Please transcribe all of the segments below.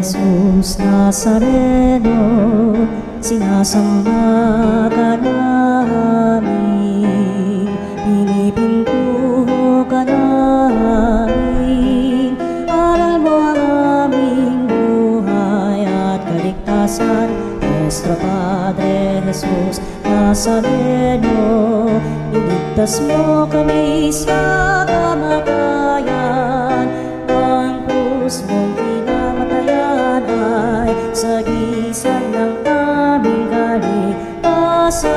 Jesus Nazareno, sinasamba ka namin, pinipintuho ka namin, aral mo ang aming buhay at kaligtasan. Nuestro Padre Jesus Nazareno, iligtas mo kami sa kamatayan, ang krus mong pinamatayan ay sagisag ng aming kaligtasan.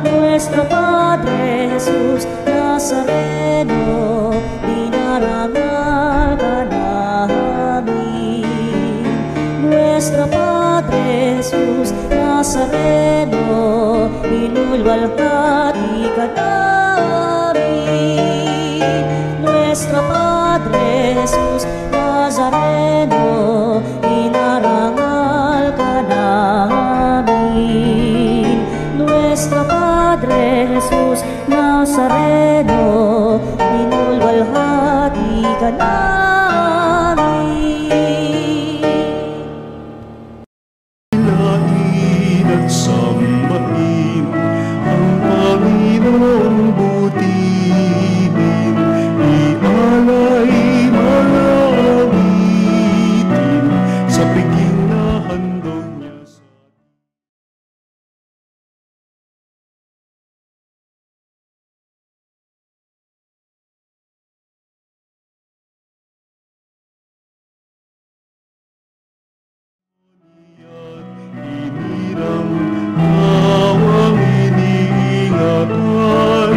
Nuestro Padre Jesus Nazareno, dinarangal ka namin. Nuestro Padre Jesus Nazareno, inulwalhati ka namin. Nuestro Padre Jesus Nazareno, inarangal ka namin. Nuestro Padre Jesus Nazareno, inulwalhati ka namin. Ilain at sambahin ang Panginoong butihin, ialay malawitin sa piging na handog niya sa hinirang awang iniingatan,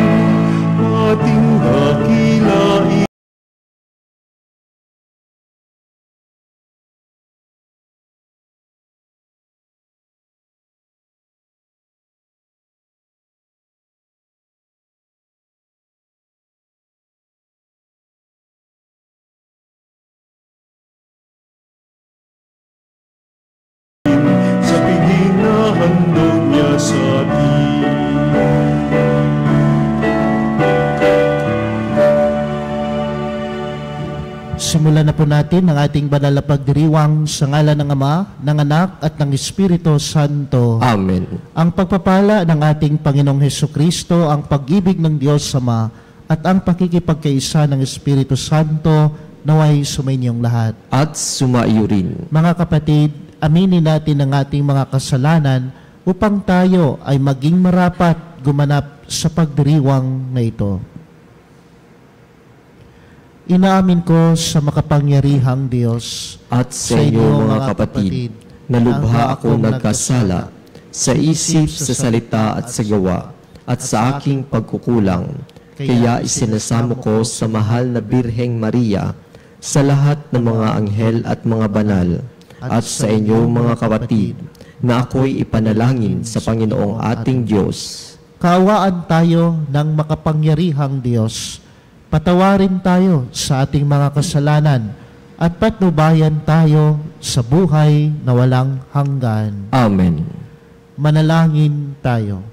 ating dakilain. Sa piging na handog niya sa atin. Simulan na po natin ang ating banal na pagdiriwang sa ngalan ng Ama, ng Anak at ng Espiritu Santo. Amen. Ang pagpapala ng ating Panginoong Hesukristo, ang pag-ibig ng Diyos Ama at ang pakikipagkaisa ng Espiritu Santo naway sumainyong lahat. At sumaiyo rin. Mga kapatid, aminin natin ang ating mga kasalanan upang tayo ay maging marapat gumanap sa pagdiriwang na ito. Inaamin ko sa makapangyarihang Diyos At sa inyo mga kapatid, na lubha akong nagkasala sa isip, sa salita at sa gawa, at sa aking pagkukulang. Kaya isinasamo ko sa mahal na Birheng Maria, sa lahat ng mga anghel at mga banal, at sa inyo mga kapatid, na ako'y ipanalangin sa Panginoong ating Diyos. Kaawaan tayo ng makapangyarihang Diyos. Patawarin tayo sa ating mga kasalanan at patnubayan tayo sa buhay na walang hanggan. Amen. Manalangin tayo.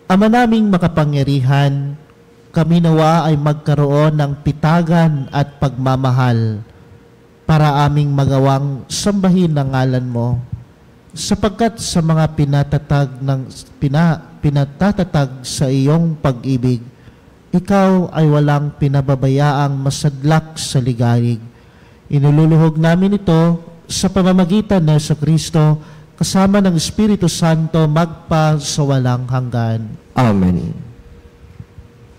Ama naming makapangyarihan, kami nawa ay magkaroon ng pitagan at pagmamahal para aming magawang sambahin ang ngalan mo, sapagkat sa mga pinatatag sa iyong pag-ibig, ikaw ay walang pinababayaang masadlak sa ligalig. Inululuhog namin ito sa pamamagitan ng Jesucristo kasama ng Espiritu Santo magpa sa walang hanggan. Amen.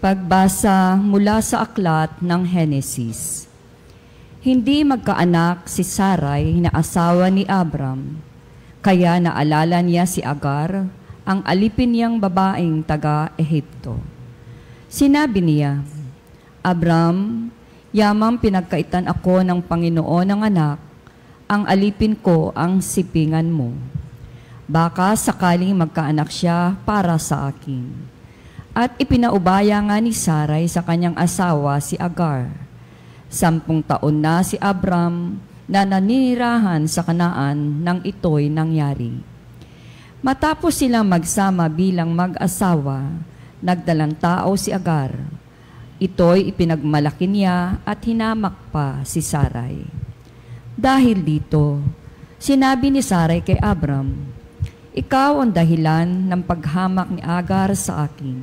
Pagbasa mula sa aklat ng Henesis. Hindi magkaanak si Sarai na asawa ni Abram, kaya naalala niya si Agar, ang alipin niyang babaeng taga-Ehipto. Sinabi niya, Abram, yamang pinagkaitan ako ng Panginoon ng anak, ang alipin ko ang sipingan mo. Baka sakaling magkaanak siya para sa akin. At ipinaubaya nga ni Sarai sa kanyang asawa si Agar. 10 taon na si Abram na naninirahan sa Kanaan nang ito'y nangyari. Matapos silang magsama bilang mag-asawa, nagdalang tao si Agar. Ito'y ipinagmalaki niya at hinamak pa si Sarai. Dahil dito, sinabi ni Sarai kay Abram, "Ikaw ang dahilan ng paghamak ni Agar sa akin.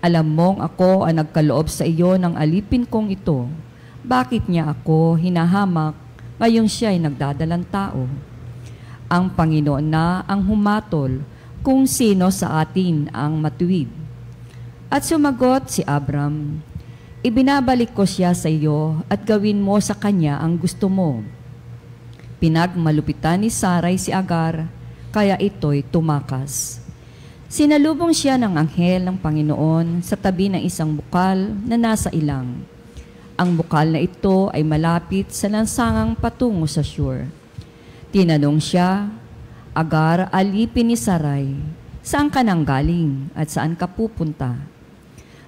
Alam mong ako ang nagkaloob sa iyo ng alipin kong ito. Bakit niya ako hinahamak ngayong siya ay nagdadalang tao? Ang Panginoon na ang humatol kung sino sa atin ang matuwid." At sumagot si Abram, "Ibinabalik ko siya sa iyo at gawin mo sa kanya ang gusto mo." Pinagmalupitan ni Sarai si Agar, kaya ito'y tumakas. Sinalubong siya ng anghel ng Panginoon sa tabi ng isang bukal na nasa ilang. Ang bukal na ito ay malapit sa lansangang patungo sa Shur. Tinanong siya, "Agar, alipin ni Sarai, saan ka nang galing at saan ka pupunta?"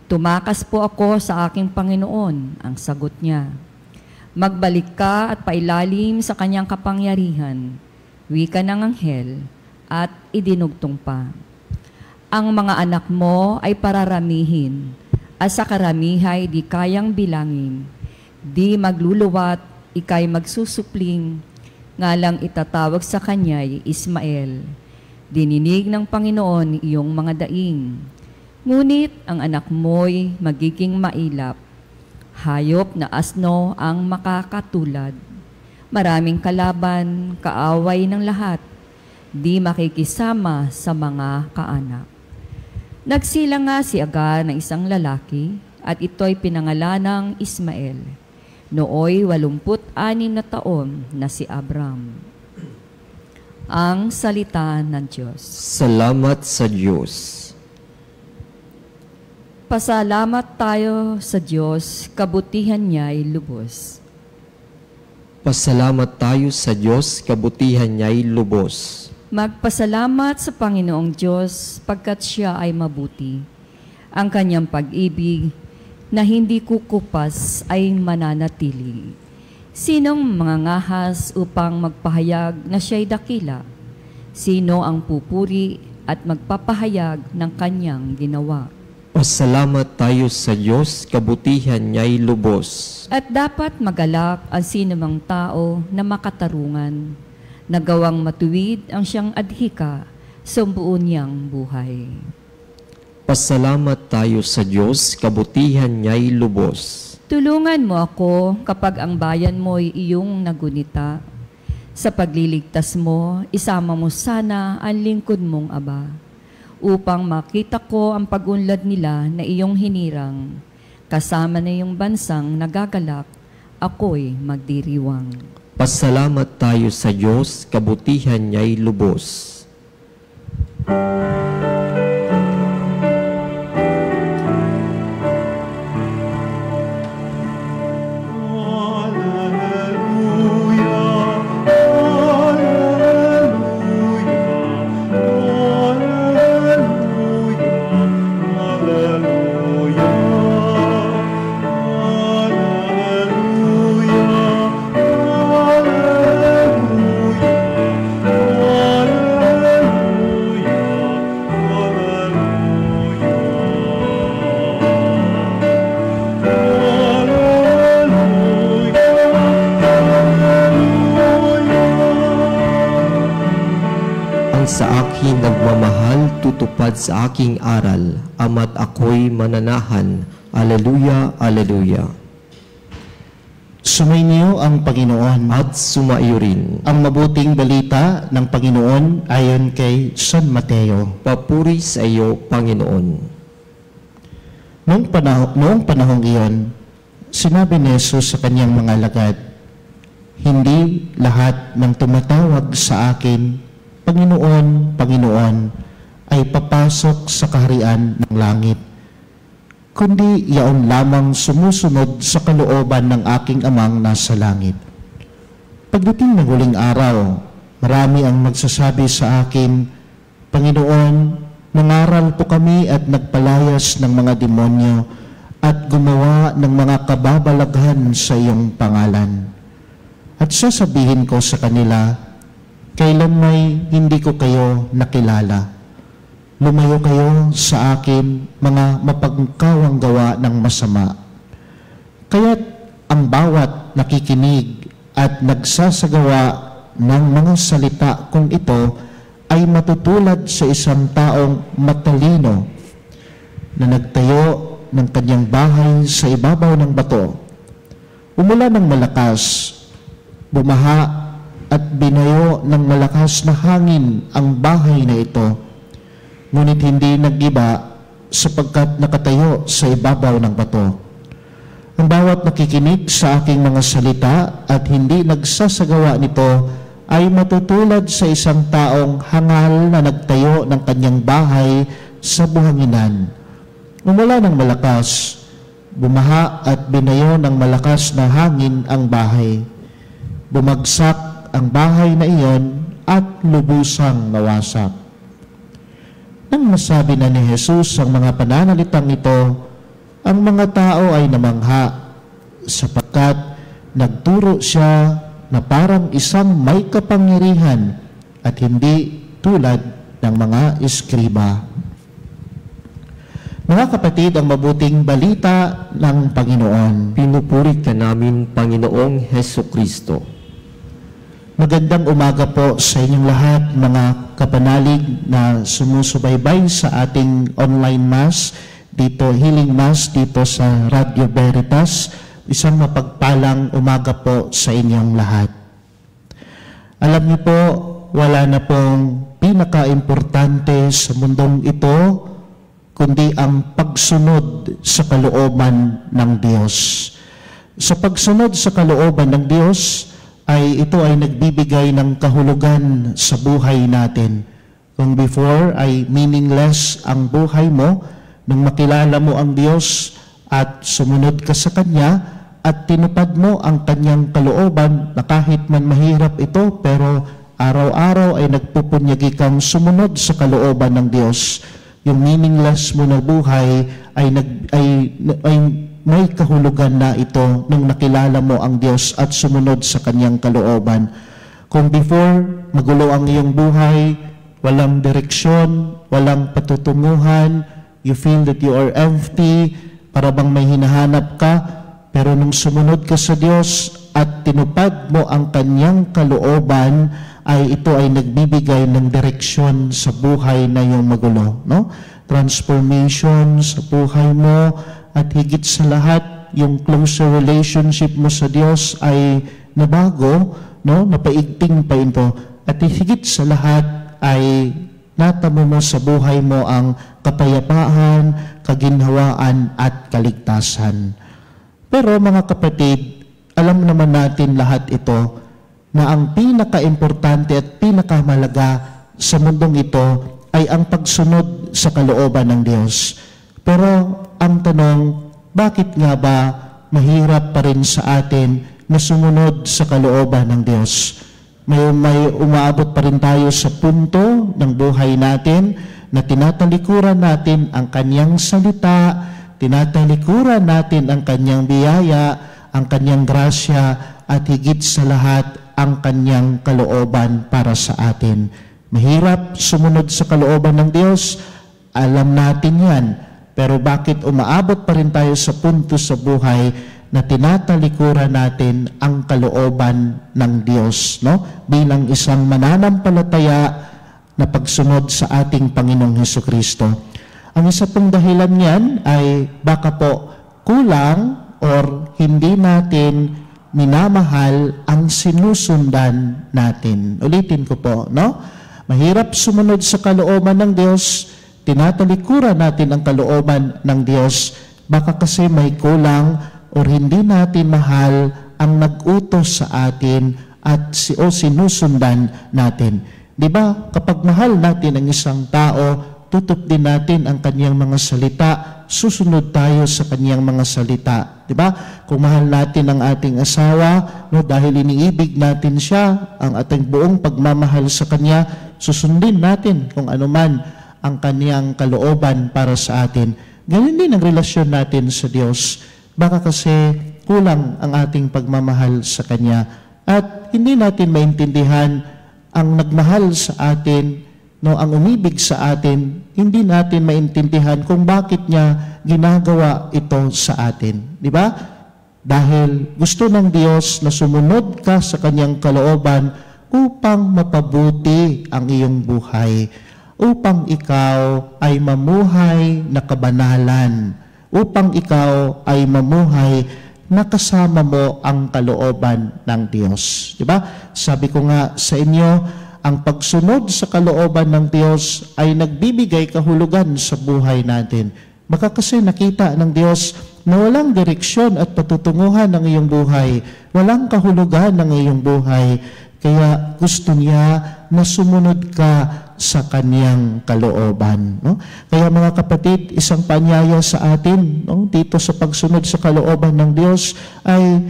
"Tumakas po ako sa aking Panginoon," ang sagot niya. "Magbalik ka at pailalim sa kanyang kapangyarihan," wika ng anghel, at idinugtong pa. "Ang mga anak mo ay pararamihin, at sa karamihay di kayang bilangin. Di magluluwat, ikay magsusupling, ngalang itatawag sa kanya'y Ismael. Dininig ng Panginoon iyong mga daing. Ngunit ang anak mo'y magiging mailap. Hayop na asno ang makakatulad. Maraming kalaban, kaaway ng lahat, di makikisama sa mga kaanak." Nagsila nga si Agar ng isang lalaki at ito'y pinangalanang Ismael. Nooy 86 na taon na si Abram. Ang salita ng Diyos. Salamat sa Diyos. Pasalamat tayo sa Diyos, kabutihan niya'y lubos. Pasalamat tayo sa Diyos, kabutihan niya'y lubos. Magpasalamat sa Panginoong Diyos pagkat Siya ay mabuti. Ang kanyang pag-ibig na hindi kukupas ay mananatili. Sinong mangangahas upang magpahayag na Siya'y dakila? Sino ang pupuri at magpapahayag ng kanyang ginawa? Pasalamat tayo sa Diyos, kabutihan niya'y lubos. At dapat magalak ang sinumang tao na makatarungan, nagawang matuwid ang siyang adhika sa buo niyang buhay. Pasalamat tayo sa Diyos, kabutihan niya'y lubos. Tulungan mo ako kapag ang bayan mo'y iyong nagunita. Sa pagliligtas mo, isama mo sana ang lingkod mong Aba, upang makita ko ang pag-unlad nila na iyong hinirang. Kasama na iyong bansang nagagalak, ako'y magdiriwang. Pasalamat tayo sa Diyos, kabutihan niya'y lubos. Sa akin nagmamahal, tutupad sa aking aral, ama't ako'y mananahan. Aleluya, aleluya. Sumainyo ang Panginoon At sumaiyo rin. ang mabuting balita ng Panginoon ayon kay San Mateo. Papuri sa iyo, Panginoon. Noong panahong iyon, sinabi ni Jesus sa kanyang mga alagad, "Hindi lahat ng tumatawag sa akin, Panginoon, Panginoon, ay papasok sa kaharian ng langit, kundi yaon lamang sumusunod sa kalooban ng aking amang nasa langit. Pagdating ng huling araw, marami ang magsasabi sa akin, Panginoon, nangaral po kami at nagpalayas ng mga demonyo at gumawa ng mga kababalaghan sa iyong pangalan. At sasabihin ko sa kanila, kailan may hindi ko kayo nakilala. Lumayo kayo sa akin, mga mapagkawang gawa ng masama. Kaya't ang bawat nakikinig at nagsasagawa ng mga salita kung ito ay matutulad sa isang taong matalino na nagtayo ng kanyang bahay sa ibabaw ng bato. Umula ng malakas, bumaha at binayo ng malakas na hangin ang bahay na ito, ngunit hindi nag-iba sapagkat nakatayo sa ibabaw ng bato. Ang bawat nakikinig sa aking mga salita at hindi nagsasagawa nito ay matutulad sa isang taong hangal na nagtayo ng kanyang bahay sa buhanginan. Umula ng malakas, bumaha at binayo ng malakas na hangin ang bahay. Bumagsak ang bahay na iyon at lubusang nawasak. Nang masabi na ni Jesus ang mga pananalitang ito, ang mga tao ay namangha sapagkat nagturo siya na parang isang may kapangyarihan at hindi tulad ng mga eskriba. Mga kapatid, ang mabuting balita ng Panginoon. Pinupuri ka namin, Panginoong Hesukristo. Magandang umaga po sa inyong lahat, mga kapanalig na sumusubaybay sa ating online mass, dito Healing Mass, dito sa Radio Veritas. Isang mapagpalang umaga po sa inyong lahat. Alam niyo po, wala na pong pinaka-importante sa mundong ito kundi ang pagsunod sa kalooban ng Diyos. Sa pagsunod sa kalooban ng Diyos, ito ay nagbibigay ng kahulugan sa buhay natin. Kung before ay meaningless ang buhay mo, nang makilala mo ang Diyos at sumunod ka sa Kanya at tinupad mo ang Kanyang kalooban na kahit man mahirap ito, pero araw-araw ay nagpupunyagi kang sumunod sa kalooban ng Diyos. Yung meaningless mo na buhay ay may kahulugan na ito nung nakilala mo ang Diyos at sumunod sa Kanyang kalooban. Kung before, magulo ang iyong buhay, walang direksyon, walang patutunguhan, you feel that you are empty, para bang may hinahanap ka, pero nung sumunod ka sa Diyos at tinupad mo ang Kanyang kalooban, ay ito ay nagbibigay ng direksyon sa buhay na yung magulo, no? Transformation sa buhay mo, at higit sa lahat, yung closer relationship mo sa Diyos ay nabago, no? Napaigting pa ito. At higit sa lahat ay natamo mo sa buhay mo ang kapayapaan, kaginhawaan at kaligtasan. Pero mga kapatid, alam naman natin lahat ito na ang pinaka-importante at pinakamalaga sa mundong ito ay ang pagsunod sa kalooban ng Diyos. Pero ang tanong, bakit nga ba mahirap pa rin sa atin na sumunod sa kalooban ng Diyos? May umaabot pa rin tayo sa punto ng buhay natin na tinatalikuran natin ang Kanyang salita, tinatalikuran natin ang Kanyang biyaya, ang Kanyang grasya, at higit sa lahat ang Kanyang kalooban para sa atin. Mahirap sumunod sa kalooban ng Diyos, alam natin yan. Pero bakit umaabot pa rin tayo sa punto sa buhay na tinatalikuran natin ang kalooban ng Diyos, no? Bilang isang mananampalataya na pagsunod sa ating Panginoong Hesukristo. Ang isa pong dahilan niyan ay baka po kulang or hindi natin minamahal ang sinusundan natin. Ulitin ko po, no? Mahirap sumunod sa kalooban ng Diyos, tinatalikuran natin ang kalooban ng Diyos, baka kasi may kulang o hindi natin mahal ang nag-utos sa atin at sinusundan natin. Di ba? Kapag mahal natin ang isang tao, tutup din natin ang kanyang mga salita, susunod tayo sa kanyang mga salita. Di ba? Kung mahal natin ang ating asawa, no, dahil iniibig natin siya, ang ating buong pagmamahal sa kanya, susundin natin kung ano man ang kanyang kalooban para sa atin. Ganyan din ang relasyon natin sa Diyos. Baka kasi kulang ang ating pagmamahal sa Kanya at hindi natin maintindihan ang nagmahal sa atin, no, ang umibig sa atin, hindi natin maintindihan kung bakit niya ginagawa ito sa atin. Di ba? Dahil gusto ng Diyos na sumunod ka sa kanyang kalooban upang mapabuti ang iyong buhay, upang ikaw ay mamuhay na kabanalan, upang ikaw ay mamuhay na kasama mo ang kalooban ng Diyos. Diba? Sabi ko nga sa inyo, ang pagsunod sa kalooban ng Diyos ay nagbibigay kahulugan sa buhay natin. Baka kasi nakita ng Diyos na walang direksyon at patutunguhan ng iyong buhay, walang kahulugan ng iyong buhay, kaya gusto niya na sumunod ka sa kanyang kalooban. No? Kaya mga kapatid, isang paanyaya sa atin dito sa pagsunod sa kalooban ng Diyos ay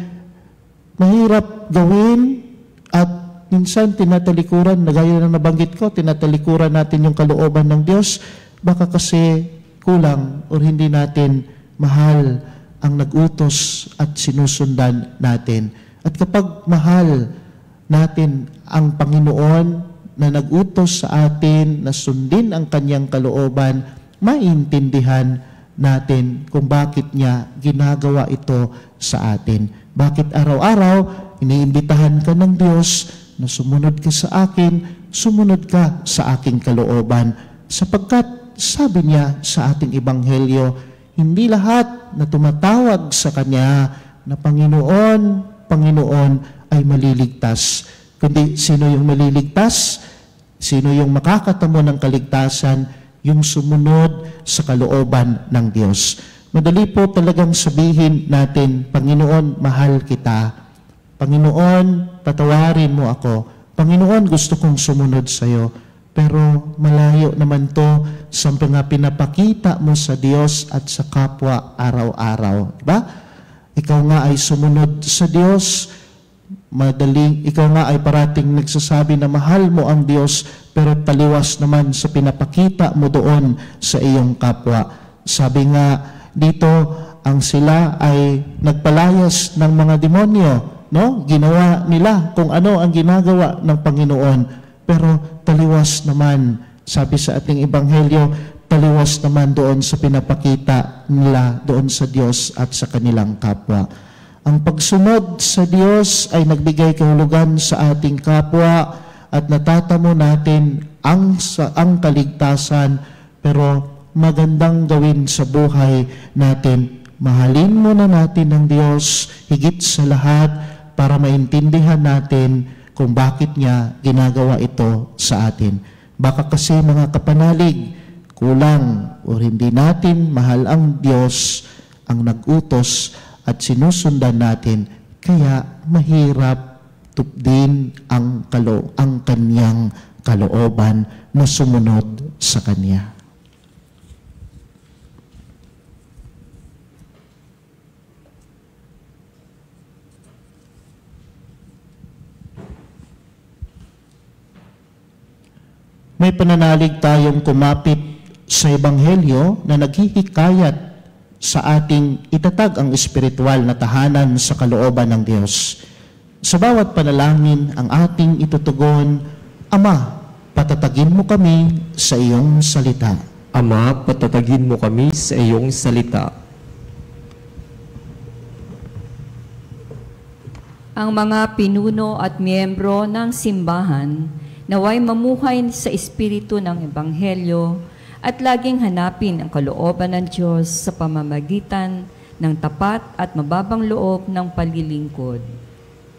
mahirap gawin at minsan tinatalikuran, gaya na nabanggit ko, tinatalikuran natin yung kalooban ng Diyos, baka kasi kulang o hindi natin mahal ang nag-utos at sinusundan natin. At kapag mahal natin ang Panginoon na nag-utos sa atin na sundin ang kanyang kalooban, maintindihan natin kung bakit niya ginagawa ito sa atin. Bakit araw-araw iniimbitahan ka ng Diyos na sumunod ka sa akin, sumunod ka sa aking kalooban. Sapagkat sabi niya sa ating ebanghelyo, hindi lahat na tumatawag sa Kanya na Panginoon, Panginoon ay maliligtas. Kundi sino yung maliligtas? Sino yung makakatamo ng kaligtasan? Yung sumunod sa kalooban ng Diyos. Madali po talagang sabihin natin, Panginoon, mahal kita. Panginoon, patawarin mo ako. Panginoon, gusto kong sumunod sa iyo. Pero malayo naman to sa mga pinapakita mo sa Diyos at sa kapwa araw-araw. Diba? Ikaw nga ay sumunod sa Diyos, ikaw nga ay parating nagsasabi na mahal mo ang Diyos, pero taliwas naman sa pinapakita mo doon sa iyong kapwa. Sabi nga dito, ang sila ay nagpalayas ng mga demonyo, no? Ginawa nila kung ano ang ginagawa ng Panginoon, pero taliwas naman, sabi sa ating ebanghelyo, taliwas naman doon sa pinapakita nila doon sa Diyos at sa kanilang kapwa. Ang pagsunod sa Diyos ay nagbigay kahulugan sa ating kapwa at natatamo natin ang kaligtasan, pero magandang gawin sa buhay natin. Mahalin muna natin ang Diyos higit sa lahat para maintindihan natin kung bakit niya ginagawa ito sa atin. Baka kasi mga kapanalig, kulang o hindi natin mahal ang Diyos, ang nag-utos at sinusundan natin, kaya mahirap tupdin ang kanyang kalooban na sumunod sa Kanya. May pananalig tayong kumapit sa Ebanghelyo na naghihikayat sa ating itatag ang espiritual na tahanan sa kalooban ng Diyos. Sa bawat panalangin ang ating itutugon, Ama, patatagin mo kami sa iyong salita. Ama, patatagin mo kami sa iyong salita. Ang mga pinuno at miyembro ng simbahan naway mamuhay sa espiritu ng Ebanghelyo at laging hanapin ang kalooban ng Diyos sa pamamagitan ng tapat at mababang loob ng paglilingkod.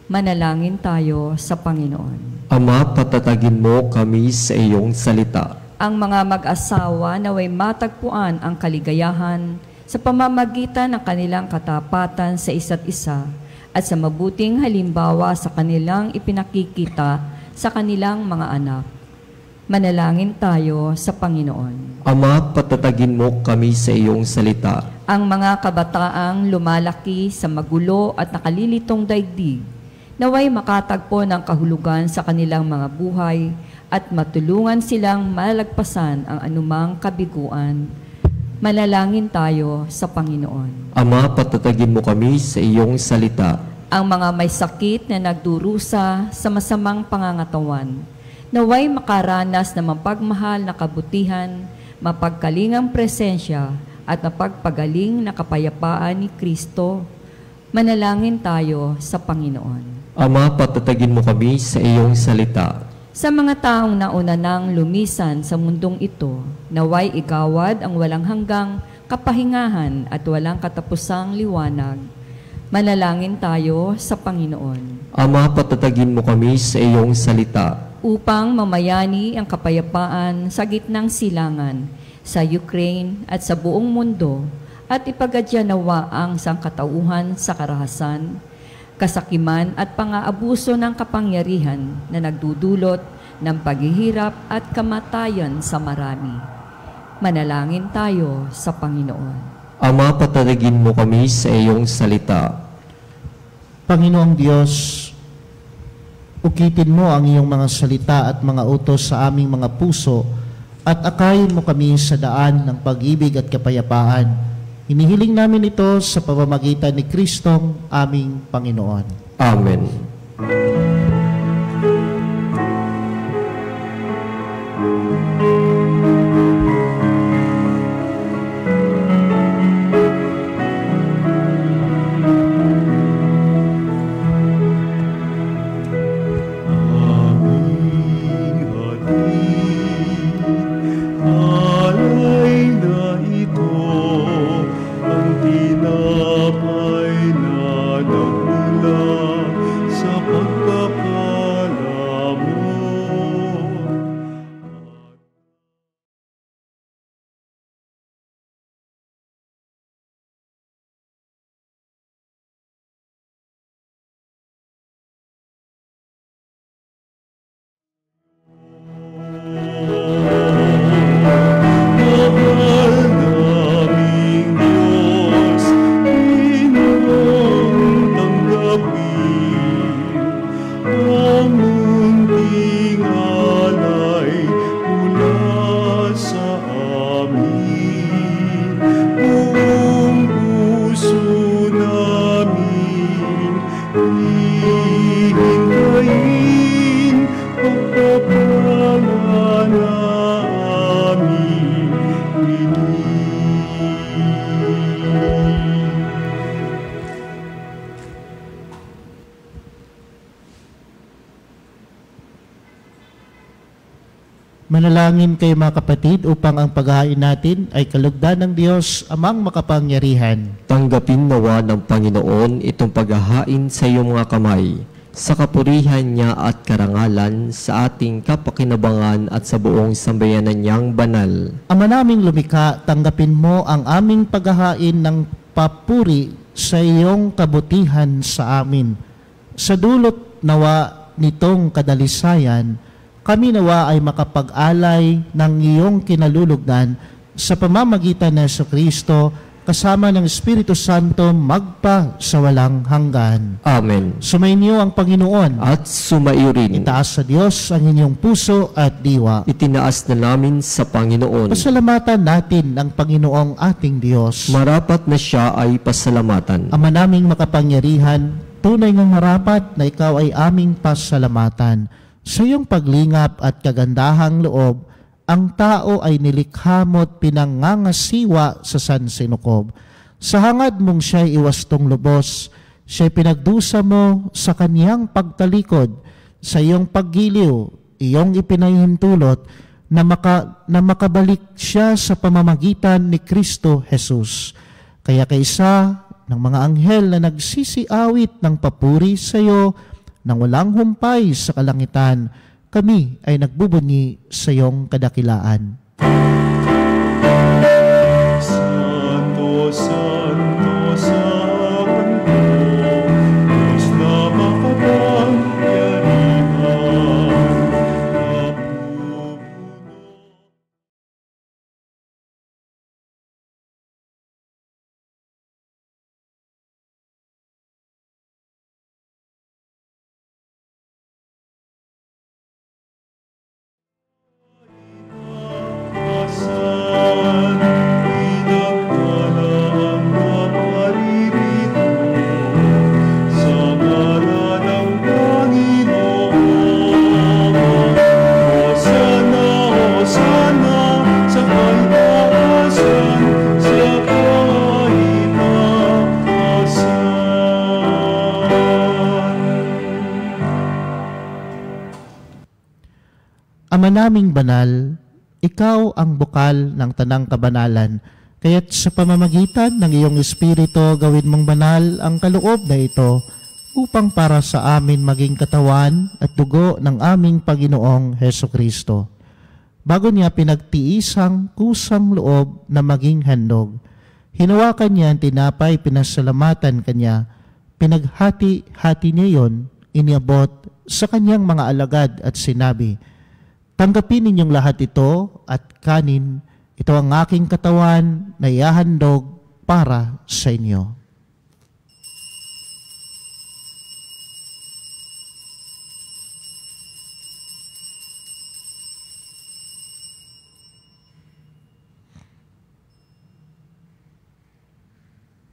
Manalangin tayo sa Panginoon. Ama, patatagin mo kami sa iyong salita. Ang mga mag-asawa naway matagpuan ang kaligayahan sa pamamagitan ng kanilang katapatan sa isa't isa at sa mabuting halimbawa sa kanilang ipinakikita sa kanilang mga anak. Manalangin tayo sa Panginoon. Ama, patatagin mo kami sa iyong salita. Ang mga kabataang lumalaki sa magulo at nakalilitong daigdig, naway makatagpo ng kahulugan sa kanilang mga buhay at matulungan silang malagpasan ang anumang kabiguan. Manalangin tayo sa Panginoon. Ama, patatagin mo kami sa iyong salita. Ang mga may sakit na nagdurusa sa masamang pangangatawan, naway makaranas ng mapagmahal na kabutihan, mapagkalingang presensya at mapagpagaling na kapayapaan ni Kristo. Manalangin tayo sa Panginoon. Ama, patatagin mo kami sa iyong salita. Sa mga taong nauna nang lumisan sa mundong ito, naway igawad ang walang hanggang kapahingahan at walang katapusang liwanag. Manalangin tayo sa Panginoon. Ama, patatagin mo kami sa iyong salita. Upang mamayani ang kapayapaan sa gitnang silangan sa Ukraine at sa buong mundo at ipagadya nawa ang sangkatauhan sa karahasan, kasakiman at pang-aabuso ng kapangyarihan na nagdudulot ng paghihirap at kamatayan sa marami. Manalangin tayo sa Panginoon. Ama, patatagin mo kami sa iyong salita. Panginoong Diyos, ukitin mo ang iyong mga salita at mga utos sa aming mga puso at akayin mo kami sa daan ng pag-ibig at kapayapaan. Hinihiling namin ito sa pamamagitan ni Kristong aming Panginoon. Amen. Manalangin kayo mga kapatid upang ang paghahain natin ay kalugdan ng Diyos amang makapangyarihan. Tanggapin nawa ng Panginoon itong paghahain sa iyong mga kamay, sa kapurihan niya at karangalan sa ating kapakinabangan at sa buong sambayanan niyang banal. Ama naming lumikha, tanggapin mo ang aming paghahain ng papuri sa iyong kabutihan sa amin. Sa dulot nawa nitong kadalisayan, kami nawa ay makapag-alay ng iyong kinalulugdan sa pamamagitan ng Jesucristo kasama ng Espiritu Santo magpa sa walang hanggan. Amen. Sumainyo ang Panginoon At sumaiyo rin. itaas sa Diyos ang inyong puso at diwa. Itinaas na namin sa Panginoon. Pasalamatan natin ang Panginoong ating Diyos. Marapat na siya ay pasalamatan. Ama naming makapangyarihan, tunay ngang marapat na ikaw ay aming pasalamatan. Sa iyong paglingap at kagandahang loob, ang tao ay nilikha mo't pinangangasiwa sa sansinukob. Sa hangad mong siya'y iwastong lubos, siya'y pinagdusa mo sa kaniyang pagtalikod. Sa iyong paggiliw, iyong ipinahintulot na makabalik siya sa pamamagitan ni Kristo Jesus. Kaya kaysa ng mga anghel na nagsisiawit ng papuri sa iyo, nang walang humpay sa kalangitan, kami ay nagbubunyi sa iyong kadakilaan. Santo, Santo, Santo, Diyos na makapangyarihan, napupuno. Ama naming banal, ikaw ang bukal ng tanang kabanalan, kaya't sa pamamagitan ng iyong Espiritu gawin mong banal ang kaloob na ito upang para sa amin maging katawan at dugo ng aming Panginoong Hesukristo. Bago niya pinagtiisang kusang loob na maging handog, hinawakan niya ang tinapay, pinasalamatan kanya, pinaghati-hati niya yon, iniabot sa kanyang mga alagad at sinabi, "Tanggapin ninyong lahat ito at kanin, ito ang aking katawan na ihahandog para sa inyo."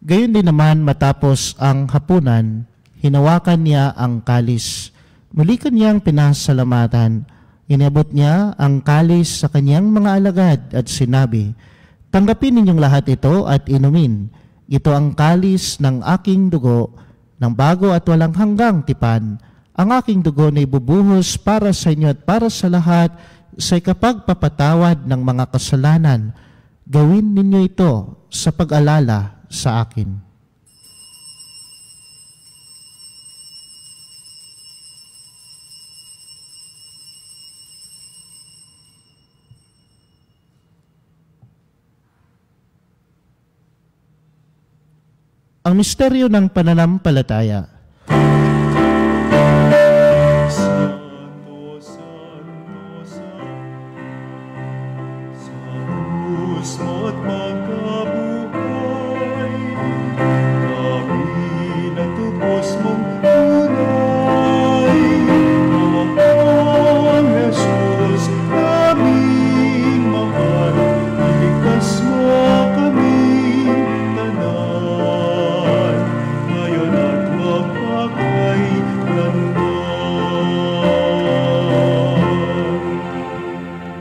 Gayon din naman matapos ang hapunan, hinawakan niya ang kalis. Muli kanyang pinasalamatan. Inabot niya ang kalis sa kanyang mga alagad at sinabi, "Tanggapin ninyong lahat ito at inumin. Ito ang kalis ng aking dugo, ng bago at walang hanggang tipan. Ang aking dugo na ibubuhos para sa inyo at para sa lahat sa ikapagpapatawad ng mga kasalanan. Gawin ninyo ito sa pag-alala sa akin." Ang misteryo ng pananampalataya. Santo, Santo, Santo, sa krus mo't magkabuhay, kami natubos mong tunay. Ang Jesus naming mahal, iligtas mo kaming tanan, ngayon at magpakailanman.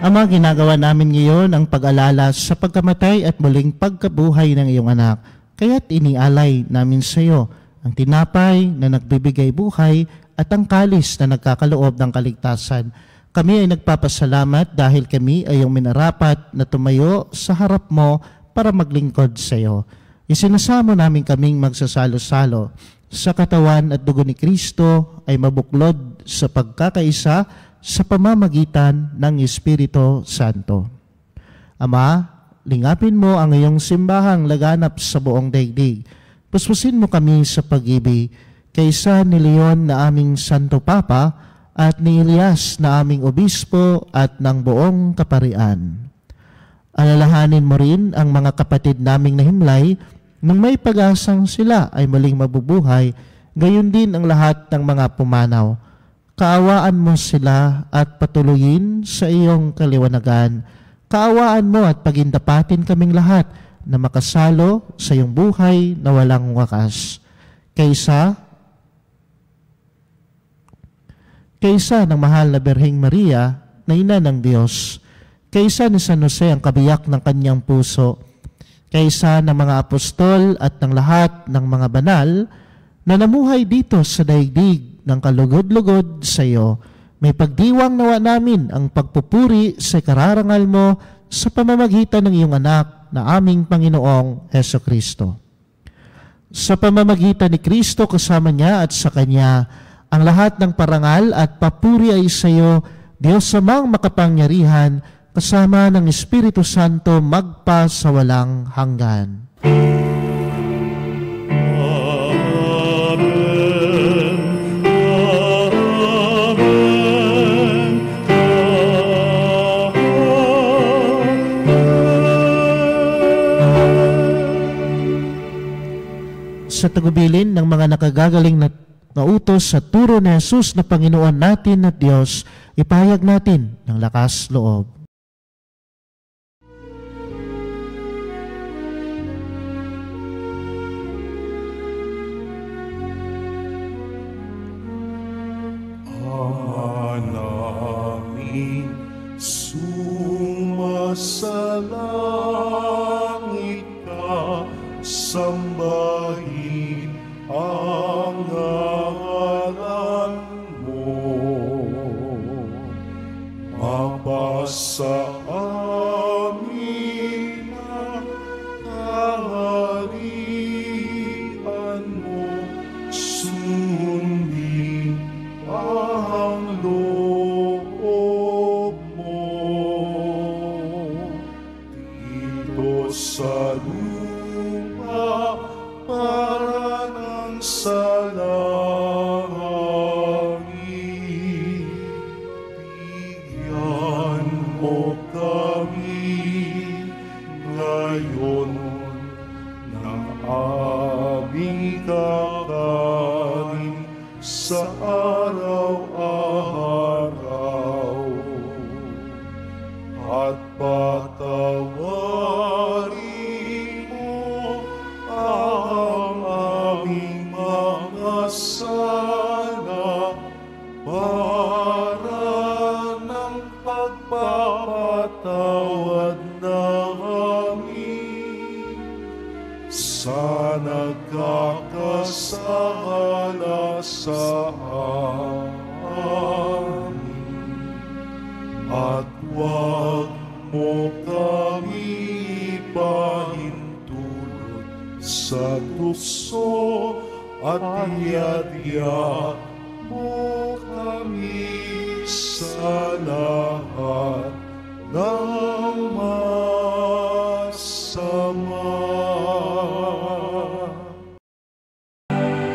Ama, ginagawa namin ngayon ang pag-alala sa pagkamatay at muling pagkabuhay ng iyong anak. Kaya't inialay namin sa iyo ang tinapay na nagbibigay buhay at ang kalis na nagkakaloob ng kaligtasan. Kami ay nagpapasalamat dahil kami ay iyong minarapat na tumayo sa harap mo para maglingkod sa iyo. Isinasamo namin kaming magsasalo-salo sa katawan at dugo ni Kristo ay mabuklod sa pagkakaisa sa pamamagitan ng Espiritu Santo. Ama, lingapin mo ang iyong simbahang laganap sa buong daigdig. Puspusin mo kami sa pag-ibig, kaysa ni Leon na aming Santo Papa at ni Elias na aming Obispo at ng buong kaparian. Alalahanin mo rin ang mga kapatid naming nahimlay nang may pag-asang sila ay muling mabubuhay, gayon din ang lahat ng mga pumanaw. Kaawaan mo sila at patuloyin sa iyong kaliwanagan. Kaawaan mo at pagindapatin kaming lahat na makasalo sa iyong buhay na walang wakas. Kaysa ng mahal na Birheng Maria na ina ng Diyos, kaysa ni San Jose ang kabiyak ng kanyang puso, kaysa ng mga apostol at ng lahat ng mga banal na namuhay dito sa daigdig ng kalugod-lugod sa iyo, may pagdiwang nawa namin ang pagpupuri sa kararangal mo sa pamamagitan ng iyong anak na aming Panginoong Hesukristo. Sa pamamagitan ni Kristo kasama niya at sa Kanya, ang lahat ng parangal at papuri ay sa iyo, Diyos amang makapangyarihan, kasama ng Espiritu Santo magpa sa walang hanggan. Sa tagubilin ng mga nakagagaling na utos sa turo ni Jesus na Panginoon natin at Diyos, ipahayag natin ng lakas loob. Ama namin sumasalangit ka, sambahin ang ngalan mo. sa amin ang kaharian mo, sundin ang loob mo. Dito sa lupa para ng sa langit, bigyan mo kami ngayon ng aming kakanin sa araw-araw, at patawarin mo ang aming mga sala para ng pagpapatawad namin sa nagkakasala sa amin. At huwag mo kami ipahintulot sa tukso, at iadya mo kami sa lahat ng masama.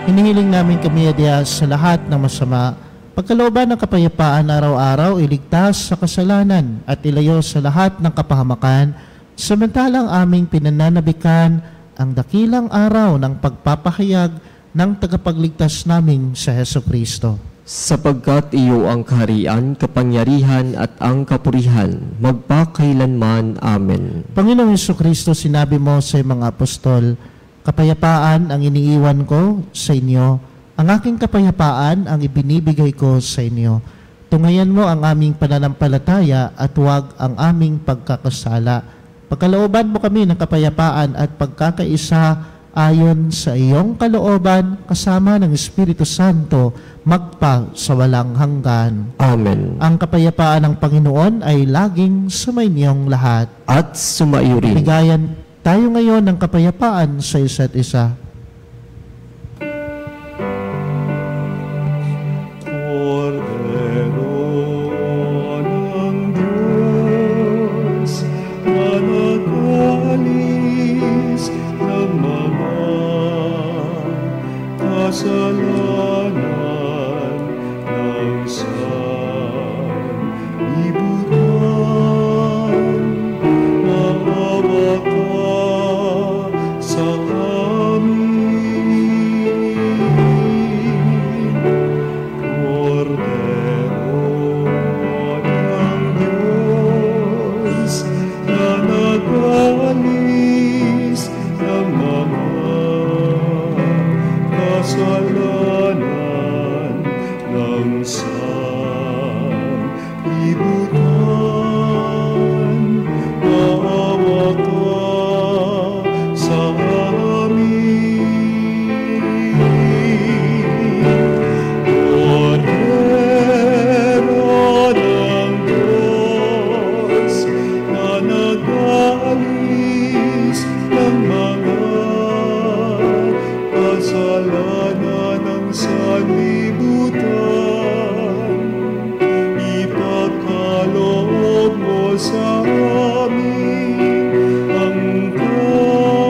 Hinihiling namin kami adya sa lahat ng masama, pagkalooban ng kapayapaan araw-araw, iligtas sa kasalanan at ilayo sa lahat ng kapahamakan, samantalang aming pinananabikan ang dakilang araw ng pagpapahayag ng tagapagligtas namin sa Heso Kristo. Sapagkat iyo ang kaharian, kapangyarihan at ang kapurihan, magpakailanman. Amen. Panginoong Heso Kristo, sinabi mo sa mga apostol, kapayapaan ang iniiwan ko sa inyo, ang aking kapayapaan ang ibinibigay ko sa inyo. Tungayan mo ang aming pananampalataya at huwag ang aming pagkakasala. Pagkalooban mo kami ng kapayapaan at pagkakaisa ayon sa iyong kalooban kasama ng Espiritu Santo magpa sa walang hanggan. Amen. Ang kapayapaan ng Panginoon ay laging sumainiyong lahat. At sumaiyo rin. Bigayan tayo ngayon ng kapayapaan sa isa't isa. Cordero ng Diyos, na nag-alis ng mga kasalanan ng sanlibutan, maawa ka sa amin. Cordero ng Diyos, na nag-alis ng mga kasalanan ng sanlibutan, maawa ka sa amin. Cordero ng Diyos, na nag-alis ng mga kasalanan ng sanlibutan, ipagkaloob mo sa amin ang kapayapaan.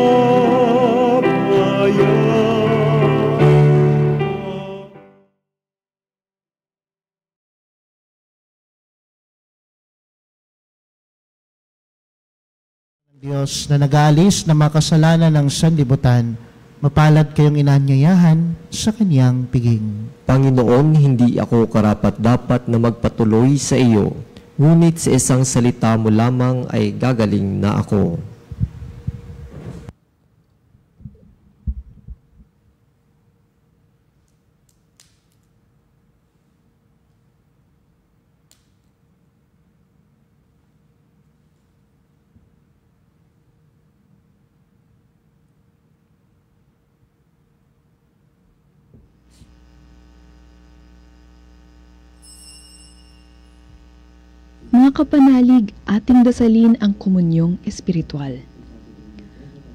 Diyos na nag-aalis ng mga kasalanan ng sanlibutan, mapalad kayong inanyayahan sa kanyang piging. Panginoon, hindi ako karapat-dapat na magpatuloy sa iyo, ngunit sa isang salita mo lamang ay gagaling na ako. Mga kapanalig, ating dasalin ang komunyong espiritual.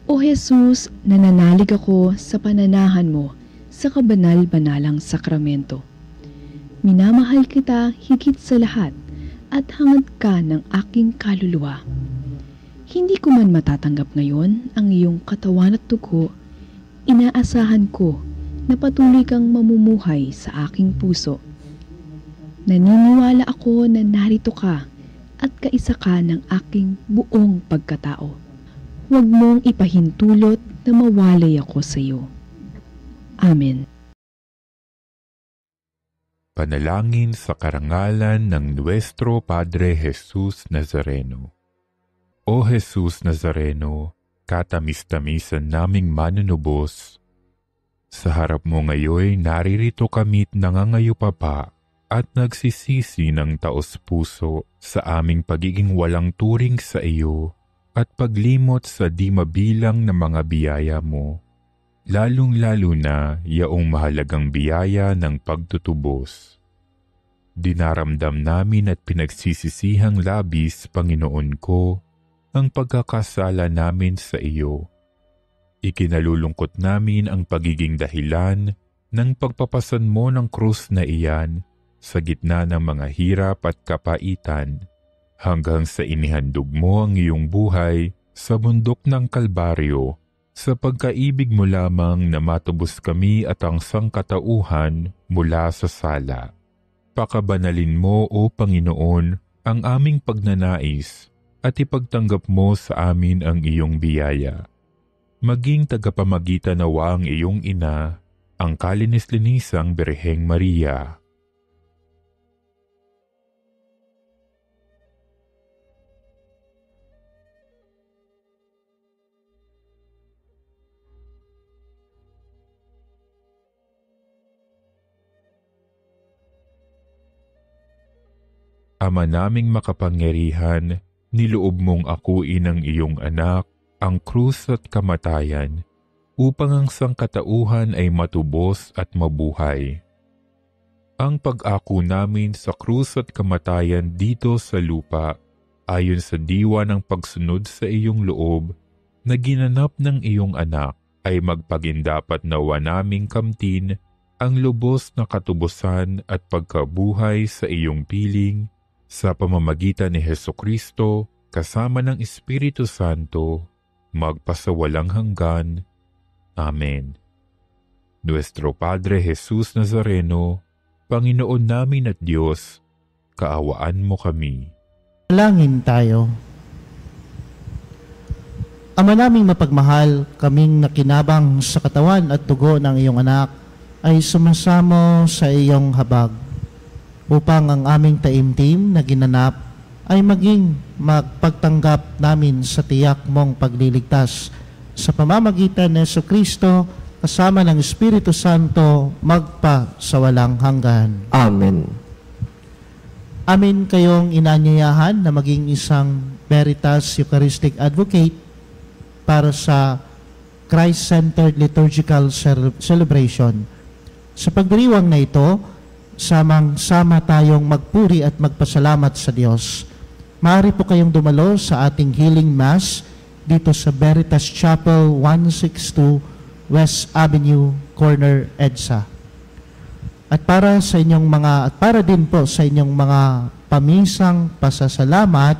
O Jesus, nananalig ako sa pananahan mo sa kabanal-banalang sakramento. Minamahal kita higit sa lahat at hangad ka ng aking kaluluwa. Hindi ko man matatanggap ngayon ang iyong katawan at dugo, inaasahan ko na patuloy kang mamumuhay sa aking puso. Naniniwala ako na narito ka at kaisa ka ng aking buong pagkatao. Huwag mong ipahintulot na mawalay ako sa iyo. Amen. Panalangin sa karangalan ng Nuestro Padre Jesus Nazareno. O Jesus Nazareno, katamis-tamisan naming manunubos, sa harap mo ngayon naririto kami't nangangayupapa at nagsisisi ng taos-puso sa aming pagiging walang turing sa iyo at paglimot sa di mabilang na mga biyaya mo, lalong-lalo na yaong mahalagang biyaya ng pagtutubos. Dinaramdam namin at pinagsisisihang labis, Panginoon ko, ang pagkakasala namin sa iyo. Ikinalulungkot namin ang pagiging dahilan ng pagpapasan mo ng krus na iyan sa gitna ng mga hirap at kapaitan, hanggang sa inihandog mo ang iyong buhay sa bundok ng Kalbaryo, sa pagkaibig mo lamang na matubos kami at ang sangkatauhan mula sa sala. Pakabanalin mo, O Panginoon, ang aming pagnanais at ipagtanggap mo sa amin ang iyong biyaya. Maging tagapamagitan nawa ang iyong ina, ang kalinis-linisang Birheng Maria. Ama naming makapangyarihan, niloob mong akuin ang iyong anak, ang krus at kamatayan, upang ang sangkatauhan ay matubos at mabuhay. Ang pag-ako namin sa krus at kamatayan dito sa lupa, ayon sa diwa ng pagsunod sa iyong loob, na ginanap ng iyong anak, ay magpagindapat nawa naming kamtin ang lubos na katubusan at pagkabuhay sa iyong piling, sa pamamagitan ni Hesukristo, kasama ng Espiritu Santo, magpasawalang hanggan. Amen. Nuestro Padre Jesus Nazareno, Panginoon namin at Diyos, kaawaan mo kami. Dalangin tayo. Ama naming mapagmahal, kaming nakinabang sa katawan at dugo ng iyong anak ay sumasamo sa iyong habag, upang ang aming taimtim na ginanap ay maging magpagtanggap namin sa tiyak mong pagliligtas sa pamamagitan ni Jesucristo kasama ng Espiritu Santo magpa sa walang hanggan. Amen. Amin kayong inanyayahan na maging isang Veritas Eucharistic Advocate para sa Christ-centered liturgical celebration. Sa pagdiriwang na ito, samang-sama tayong magpuri at magpasalamat sa Diyos. Maaari po kayong dumalo sa ating healing mass dito sa Veritas Chapel 162 West Avenue, corner EDSA. At para din po sa inyong mga pamisang pasasalamat,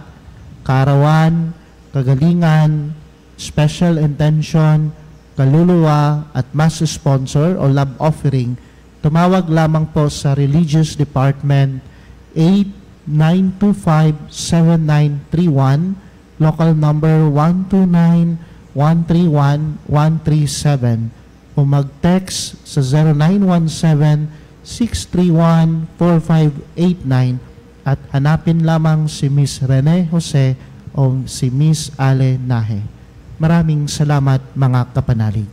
kaarawan, kagalingan, special intention, kaluluwa at mass sponsor o love offering, tumawag lamang po sa Religious Department 8925-7931, local number 129-131-137, o mag-text sa 0917-631-4589 at hanapin lamang si Miss Rene Jose o si Miss Ale Nahe. Maraming salamat mga kapanalig.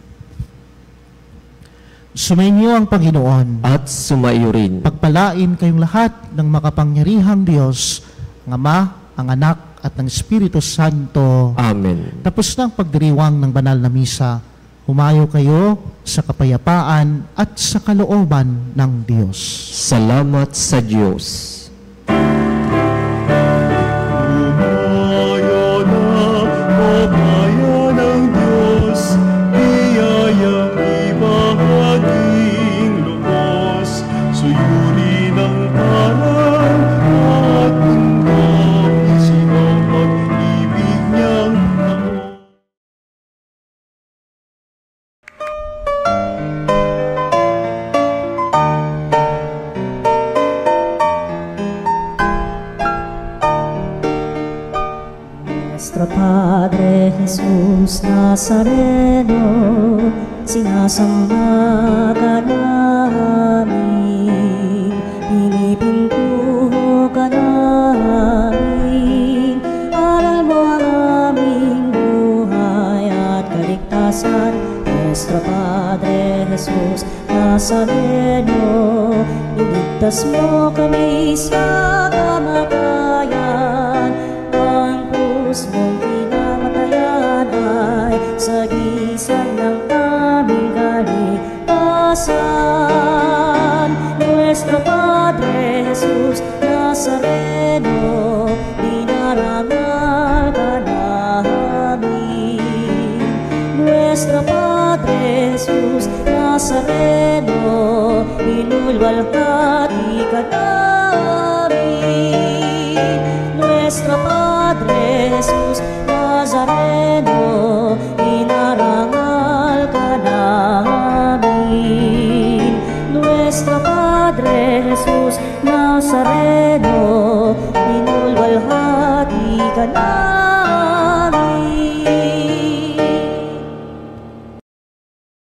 Sumainyo ang Panginoon at sumaiyo rin. Pagpalain kayong lahat ng makapangyarihang Diyos, ang Ama, ang Anak, at ang Espiritu Santo. Amen. Tapos na ang pagdiriwang ng banal na misa, humayo kayo sa kapayapaan at sa kalooban ng Diyos. Salamat sa Diyos. Nuestro Padre Jesus Nazareno, sinasamba ka namin, pinipintuho ka namin, aral mo ang aming buhay at kaligtasan. Nuestro Padre Jesus Nazareno, iligtas mo kami sa kamatayan. Ang krus mong pinamatayan ay sagisag ng aming kaligtasan. Nuestro Padre Jesus Nazareno, dinarangal ka namin. Nuestro Padre Jesus Nazareno, inulwalhati ka namin. Nuestro Padre Jesus Nazareno, inarangal ka namin. Nuestro Padre Jesus Nazareno, inulwalhati ka namin.